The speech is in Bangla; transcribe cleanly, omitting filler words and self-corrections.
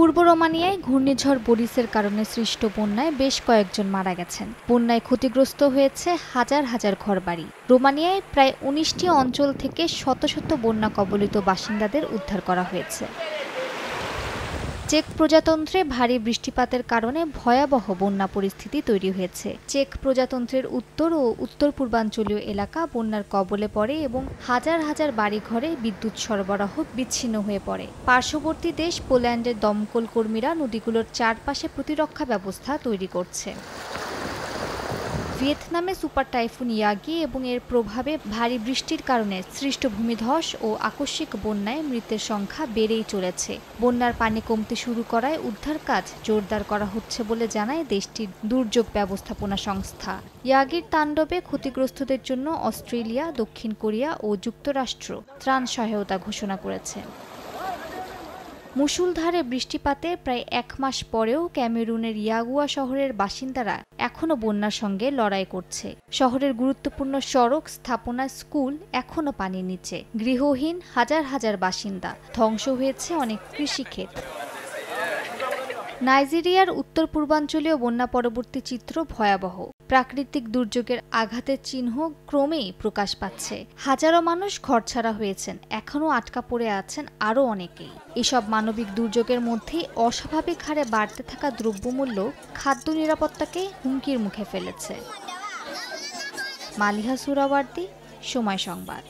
পূর্ব রোমানিয়ায় ঘূর্ণিঝড় বরিসের কারণে সৃষ্ট বন্যায় বেশ কয়েকজন মারা গেছেন। বন্যায় ক্ষতিগ্রস্ত হয়েছে হাজার হাজার ঘরবাড়ি। রোমানিয়ায় প্রায় ১৯টি অঞ্চল থেকে শত শত বন্যা কবলিত বাসিন্দাদের উদ্ধার করা হয়েছে। চেক প্রজাতন্ত্রে ভারী বৃষ্টিপাতের কারণে ভয়াবহ বন্যা পরিস্থিতি তৈরি হয়েছে। চেক প্রজাতন্ত্রের উত্তর ও উত্তর পূর্বাঞ্চলীয় এলাকা বন্যার কবলে পড়ে এবং হাজার হাজার বাড়িঘরে বিদ্যুৎ সরবরাহ বিচ্ছিন্ন হয়ে পড়ে। পার্শ্ববর্তী দেশ পোল্যান্ডের দমকল কর্মীরা নদীগুলোর চারপাশে প্রতিরক্ষা ব্যবস্থা তৈরি করছে। ভিয়েতনামে সুপার টাইফুন ইয়াগি এবং এর প্রভাবে ভারী বৃষ্টির কারণে সৃষ্ট ভূমিধস ও আকস্মিক বন্যায় মৃতের সংখ্যা বেড়েই চলেছে। বন্যার পানি কমতে শুরু করায় উদ্ধার কাজ জোরদার করা হচ্ছে বলে জানায় দেশটির দুর্যোগ ব্যবস্থাপনা সংস্থা। ইয়াগির তাণ্ডবে ক্ষতিগ্রস্তদের জন্য অস্ট্রেলিয়া, দক্ষিণ কোরিয়া ও যুক্তরাষ্ট্র ত্রাণ সহায়তা ঘোষণা করেছে। মুষলধারে বৃষ্টিপাতে প্রায় এক মাস পরেও ক্যামেরুনের ইয়াগুয়া শহরের বাসিন্দারা এখনও বন্যার সঙ্গে লড়াই করছে। শহরের গুরুত্বপূর্ণ সড়ক, স্থাপনা, স্কুল এখনও পানির নিচে। গৃহহীন হাজার হাজার বাসিন্দা। ধ্বংস হয়েছে অনেক কৃষিক্ষেত। নাইজেরিয়ার উত্তর পূর্বাঞ্চলীয় বন্যা পরবর্তী চিত্র ভয়াবহ। প্রাকৃতিক দুর্যোগের আঘাতের চিহ্ন ক্রমেই প্রকাশ পাচ্ছে। হাজারো মানুষ ঘরছাড়া হয়েছেন, এখনও আটকা পড়ে আছেন আরও অনেকেই। এসব মানবিক দুর্যোগের মধ্যেই অস্বাভাবিক হারে বাড়তে থাকা দ্রব্যমূল্য খাদ্য নিরাপত্তাকে হুমকির মুখে ফেলেছে। মালিহা সুরাওয়ার্দী, সময় সংবাদ।